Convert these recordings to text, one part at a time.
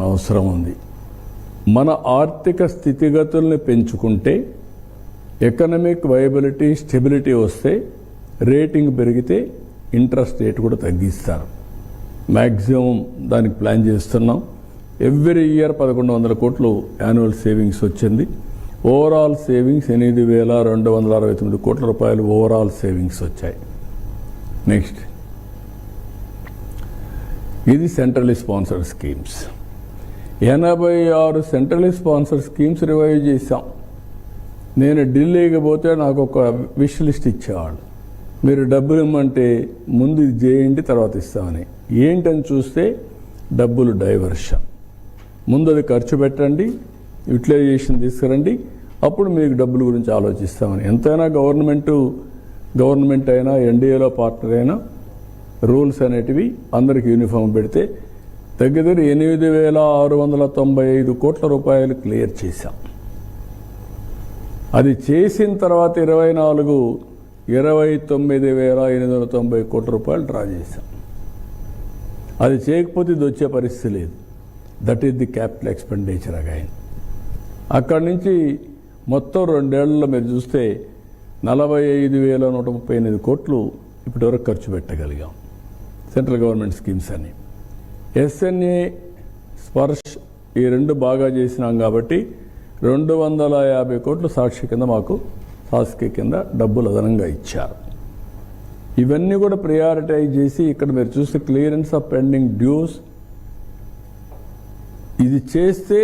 అవసరం ఉంది. మన ఆర్థిక స్థితిగతుల్ని పెంచుకుంటే, ఎకనామిక్ వైబిలిటీ, స్టెబిలిటీ వస్తే, రేటింగ్ పెరిగితే ఇంట్రెస్ట్ రేట్ కూడా తగ్గిస్తారు. మ్యాక్సిమం దానికి ప్లాన్ చేస్తున్నాం. ఎవ్రీ ఇయర్ 1100 కోట్లు యాన్యువల్ సేవింగ్స్ వచ్చింది. ఓవరాల్ సేవింగ్స్ 8,269 కోట్ల రూపాయలు ఓవరాల్ సేవింగ్స్ వచ్చాయి. నెక్స్ట్, ఇది centrally sponsored schemes. 86 centrally sponsored schemes revive చేశాం. నేను ఢిల్లీకి పోతే నాకు ఒక విష్ లిస్ట్ ఇచ్చేవాళ్ళు. మీరు డబ్బులు ఇమ్మంటే ముందు ఇది చేయండి, తర్వాత ఇస్తామని. ఏంటని చూస్తే డబ్బులు డైవర్షన్. ముందు అది ఖర్చు పెట్టండి, యూటిలైజేషన్ తీసుకురండి, అప్పుడు మీకు డబ్బుల గురించి ఆలోచిస్తామని. ఎంతైనా గవర్నమెంట్ అయినా, ఎన్డీఏలో పార్ట్నర్ అయినా రూల్స్ అనేటివి అందరికి యూనిఫామ్ పెడితే దగ్గర 8,695 కోట్ల రూపాయలు క్లియర్ చేశాం. అది చేసిన తర్వాత 29,890 కోట్ల రూపాయలు డ్రా చేశాం. అది చేయకపోతే ఇది వచ్చే పరిస్థితి లేదు. That is the capital expenditure again. అక్కడి నుంచి మొత్తం 2 ఏళ్లలో మీరు చూస్తే 45,138 కోట్లు ఇప్పటివరకు ఖర్చు పెట్టగలిగాం సెంట్రల్ గవర్నమెంట్ స్కీమ్స్ అని. ఎస్ఎన్ఏ, స్పర్శ్ ఈ 2 బాగా చేసినాం కాబట్టి 250 కోట్లు సాక్షి కింద మాకు సాస్కి కింద డబ్బులు అదనంగా ఇచ్చారు. ఇవన్నీ కూడా ప్రియారిటైజ్ చేసి ఇక్కడ మీరు చూస్తే క్లియరెన్స్ ఆఫ్ పెండింగ్ డ్యూస్ ఇది చేస్తే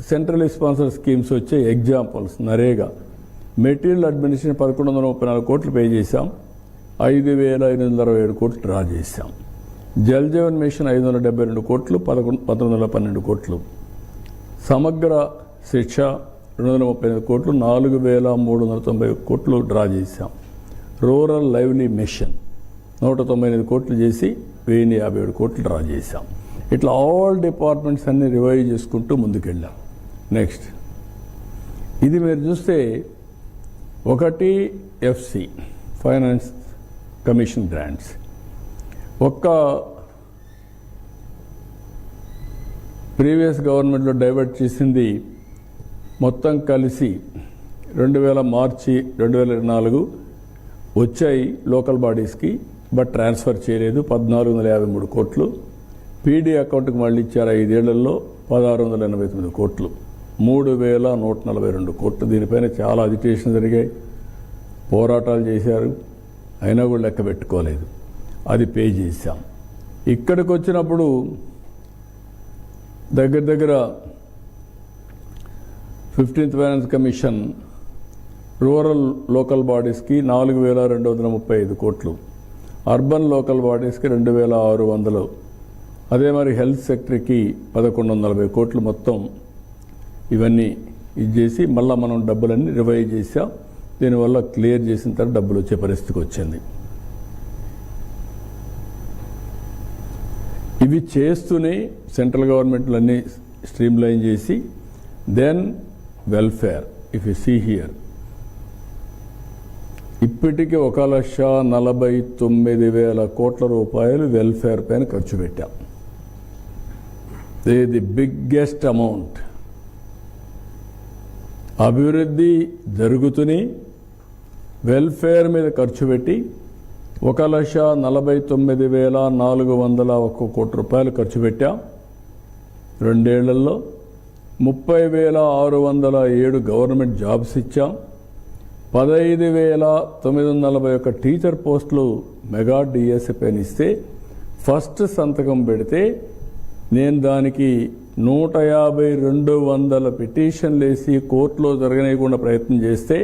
సెంట్రల్ స్పాన్సర్ స్కీమ్స్ వచ్చే ఎగ్జాంపుల్స్. నరేగా మెటీరియల్ అడ్మినిస్ట్రేషన్ 1,134 కోట్లు పే చేశాం, 5,567 కోట్లు డ్రా చేశాం. జల్ జీవన్ మిషన్ 572 కోట్లు, 1,112 కోట్లు. సమగ్ర శిక్ష 235 కోట్లు, 4,390 కోట్లు డ్రా చేశాం. రూరల్ లైవ్లీ మిషన్ 198 కోట్లు చేసి 1,057 కోట్లు డ్రా చేశాం. ఇట్లా ఆల్ డిపార్ట్మెంట్స్ అన్ని రివైవ్ చేసుకుంటూ ముందుకెళ్ళాం. నెక్స్ట్, ఇది మీరు చూస్తే 1 ఎఫ్సి ఫైనాన్స్ కమిషన్ గ్రాంట్స్ ఒక్క ప్రీవియస్ గవర్నమెంట్లో డైవర్ట్ చేసింది మొత్తం కలిసి మార్చి 2024 వచ్చాయి లోకల్ బాడీస్కి, బట్ ట్రాన్స్ఫర్ చేయలేదు. 1,453 కోట్లు. పీడీ అకౌంట్కి మళ్ళీ ఇచ్చారు 5 ఏళ్లలో 1,689 కోట్లు, 3,142 కోట్లు. దీనిపైన చాలా అజిటేషన్ జరిగాయి, పోరాటాలు చేశారు, అయినా కూడా లెక్క పెట్టుకోలేదు. అది పే చేశాం. ఇక్కడికి వచ్చినప్పుడు దగ్గర 15th finance commission rural local బాడీస్కి 4,235 కోట్లు, అర్బన్ లోకల్ బాడీస్కి 2,600, అదే మరి హెల్త్ సెక్టర్కి 1,140 కోట్లు. మొత్తం ఇవన్నీ ఇది చేసి మళ్ళీ మనం డబ్బులన్నీ రివైవ్ చేసాం. దీనివల్ల క్లియర్ చేసిన తర్వాత డబ్బులు వచ్చే పరిస్థితికి వచ్చింది. ఇవి చేస్తూనే సెంట్రల్ గవర్నమెంట్లన్నీ స్ట్రీమ్ లైన్ చేసి then welfare. If you see here ఇప్పటికీ 1,49,000 కోట్ల రూపాయలు వెల్ఫేర్ పైన ఖర్చు పెట్టాం. The biggest amount. అభివృద్ధి జరుగుతూనే వెల్ఫేర్ మీద ఖర్చు పెట్టి 1,49,401 కోట్ల రూపాయలు ఖర్చు పెట్టాం. 2 ఏళ్లలో 30,607 గవర్నమెంట్ జాబ్స్ ఇచ్చాం. 15,941 టీచర్ పోస్టులు మెగా డిఎస్సి పైన ఇస్తే ఫస్ట్ సంతకం పెడితే నేను దానికి 150-200 పిటిషన్లు వేసి కోర్టులో జరగనీయకుండా ప్రయత్నం చేస్తే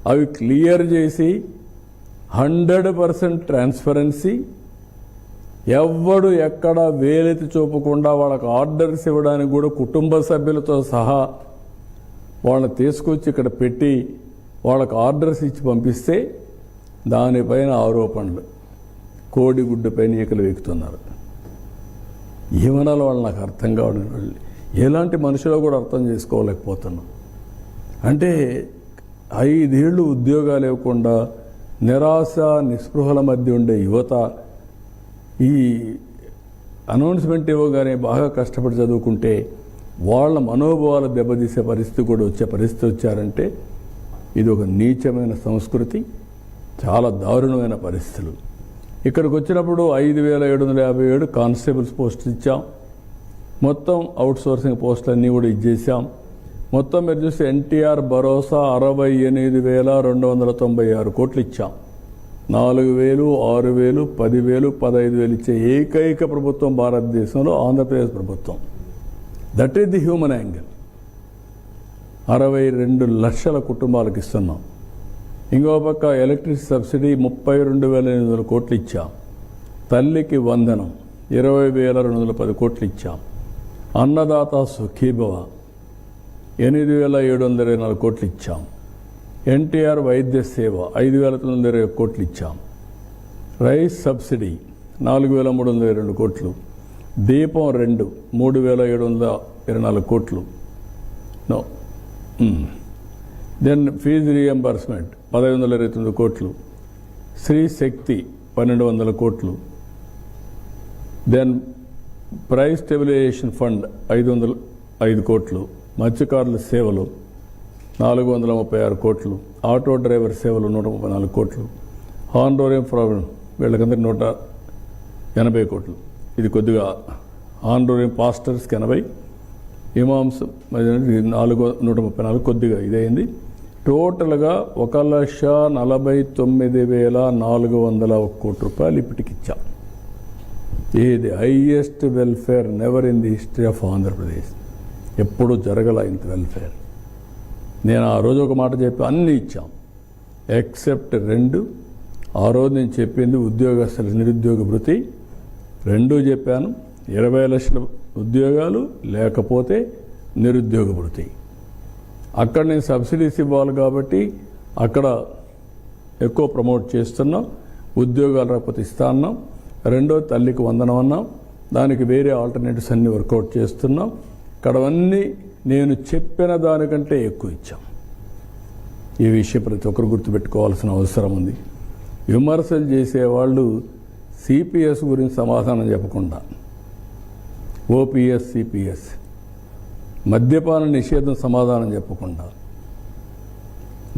అవి క్లియర్ చేసి 100% ట్రాన్స్పరెన్సీ, ఎవ్వడు ఎక్కడ వేలెత్తి చూపకుండా వాళ్ళకి ఆర్డర్స్ ఇవ్వడానికి కూడా కుటుంబ సభ్యులతో సహా వాళ్ళని తీసుకొచ్చి ఇక్కడ పెట్టి వాళ్ళకు ఆర్డర్స్ ఇచ్చి పంపిస్తే దానిపైన ఆరోపణలు, కోడిగుడ్డు పైన ఈకలు వెక్కుతున్నారు. ఏమనాలో వాళ్ళు నాకు అర్థం కావడం, ఎలాంటి మనుషులో కూడా అర్థం చేసుకోలేకపోతున్నాం. అంటే 5 ఏళ్ళు ఉద్యోగాలు ఇవ్వకుండా నిరాశ నిస్పృహల మధ్య ఉండే యువత ఈ అనౌన్స్మెంట్ ఇవ్వగానే బాగా కష్టపడి చదువుకుంటే వాళ్ళ మనోభావాలు దెబ్బతీసే పరిస్థితి కూడా వచ్చే పరిస్థితి వచ్చారంటే ఇది ఒక నీచమైన సంస్కృతి, చాలా దారుణమైన పరిస్థితులు. ఇక్కడికి వచ్చినప్పుడు 5,757 కానిస్టేబుల్స్ పోస్టులు ఇచ్చాం. మొత్తం అవుట్సోర్సింగ్ పోస్టులన్నీ కూడా ఇచ్చేసాం. మొత్తం మీరు చూస్తే ఎన్టీఆర్ భరోసా 68,296 కోట్లు ఇచ్చాం. 4,000, 6,000, 10,000, 15,000 ఇచ్చే ఏకైక ప్రభుత్వం భారతదేశంలో ఆంధ్రప్రదేశ్ ప్రభుత్వం. That is the human angle. 62 లక్షల కుటుంబాలకు ఇస్తున్నాం. ఇంకో పక్క ఎలక్ట్రిసిటీ సబ్సిడీ 32,800 కోట్లు ఇచ్చాం. తల్లికి వందనం 20,210 కోట్లు ఇచ్చాం. అన్నదాత సుఖీభవ 8,724 కోట్లు ఇచ్చాం. ఎన్టీఆర్ వైద్య సేవ 5,920 కోట్లు ఇచ్చాం. రైస్ సబ్సిడీ 4,322 కోట్లు. దీపం 2 3,724 కోట్లు. నో దెన్ ఫీజు రీఎంబర్స్మెంట్ 1,529 కోట్లు. శ్రీ శక్తి 1,200 కోట్లు. దెన్ ప్రైస్ స్టెబిలైజేషన్ ఫండ్ 505 కోట్లు. మత్స్యకారుల సేవలు 436 కోట్లు. ఆటో డ్రైవర్ సేవలు 134 కోట్లు. హానరోరియం ప్రాబ్లం వీళ్ళకందరికీ 180 కోట్లు. ఇది కొద్దిగా హానరోరియం పాస్టర్స్కి 80, ఇమామ్స్ 134 కొద్దిగా ఇదైంది. టోటల్గా 1,49,401 కోట్ల రూపాయలు ఇప్పటికిచ్చాం. ఇది highest welfare never in the history of Andhra Pradesh. ఎప్పుడూ జరగల ఇంత వెల్ఫేర్. నేను ఆ రోజు ఒక మాట చెప్పి అన్నీ ఇచ్చాం ఎక్సెప్ట్ 2. ఆ రోజు నేను చెప్పింది ఉద్యోగస్తుల నిరుద్యోగ భృతి 2 చెప్పాను. 20 లక్షల ఉద్యోగాలు లేకపోతే నిరుద్యోగ భృతి. అక్కడ నేను సబ్సిడీస్ ఇవ్వాలి కాబట్టి అక్కడ ఎక్కువ ప్రమోట్ చేస్తున్నాం. ఉద్యోగాలు రాకపోతే ఇస్తా అన్నాం. 2 తల్లికి వందనం అన్నాం. దానికి వేరే ఆల్టర్నేటివ్స్ అన్నీ వర్కౌట్ చేస్తున్నాం. ఇక్కడవన్నీ నేను చెప్పిన దానికంటే ఎక్కువ ఇచ్చాం. ఈ విషయం ప్రతి ఒక్కరు గుర్తుపెట్టుకోవాల్సిన అవసరం ఉంది. విమర్శలు చేసేవాళ్ళు సిపిఎస్ గురించి సమాధానం చెప్పకుండా, ఓపీఎస్, సిపిఎస్, మద్యపాన నిషేధం సమాధానం చెప్పకుండా,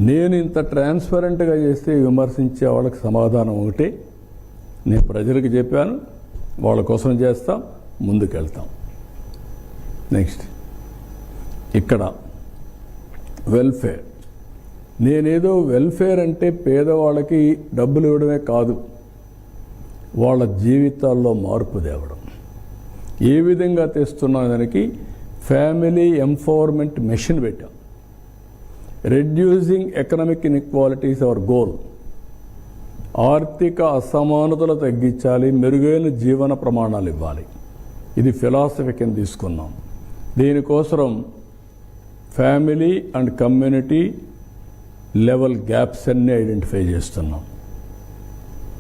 నేను ఇంత ట్రాన్స్పరెంట్గా చేస్తే విమర్శించే వాళ్ళకి సమాధానం ఒకటే. నేను ప్రజలకు చెప్పాను, వాళ్ళ కోసం చేస్తాం, ముందుకెళ్తాం. నెక్స్ట్ ఇక్కడ వెల్ఫేర్. నేనేదో వెల్ఫేర్ అంటే పేదవాళ్ళకి డబ్బులు ఇవ్వడమే కాదు, వాళ్ళ జీవితాల్లో మార్పు తేవడం. ఏ విధంగా తెస్తున్నా దానికి ఫ్యామిలీ ఎంపవర్మెంట్ మిషన్ పెట్టాం. Reducing economic inequalities hour goal. ఆర్థిక అసమానతలు తగ్గించాలి, మెరుగైన జీవన ప్రమాణాలు ఇవ్వాలి. ఇది ఫిలాసఫీ కింద తీసుకున్నాం. దీనికోసం family and community level gaps అన్నీ ఐడెంటిఫై చేస్తున్నాం.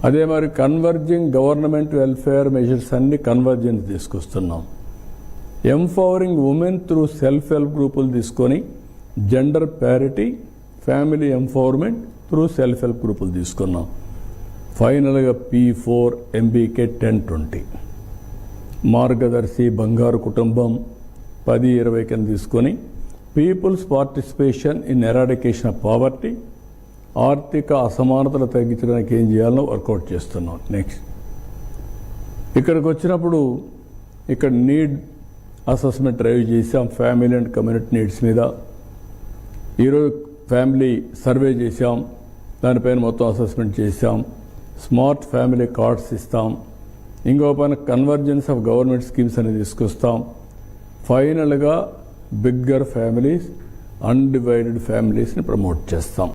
అదే మరి కన్వర్జింగ్ గవర్నమెంట్ వెల్ఫేర్ మెజర్స్ అన్ని కన్వర్జెన్స్ తీసుకొస్తున్నాం. Empowering women through self help గ్రూపులు తీసుకొని gender parity, family empowerment through self help గ్రూపులు తీసుకున్నాం. ఫైనల్గా P4 MBK 10-20 మార్గదర్శి బంగారు కుటుంబం 10-20 కింద తీసుకొని people's participation in eradication of poverty, ఆర్థిక అసమానతలు తగ్గించడానికి ఏం చేయాలో వర్కౌట్ చేస్తున్నాం. నెక్స్ట్ ఇక్కడికి వచ్చినప్పుడు ఇక్కడ నీడ్ అసెస్మెంట్ డ్రైవ్ చేసాం. ఫ్యామిలీ అండ్ కమ్యూనిటీ నీడ్స్ మీద ఈరోజు ఫ్యామిలీ సర్వే చేసాం. దానిపైన మొత్తం అసెస్మెంట్ చేసాం. స్మార్ట్ ఫ్యామిలీ కార్డ్స్ ఇస్తాం. ఇంకో పైన కన్వర్జెన్స్ ఆఫ్ గవర్నమెంట్ స్కీమ్స్ అనేది తీసుకొస్తాం. ఫైనల్గా బిగ్గర్ ఫ్యామిలీస్, అన్డివైడెడ్ ఫ్యామిలీస్ని ప్రమోట్ చేస్తాం.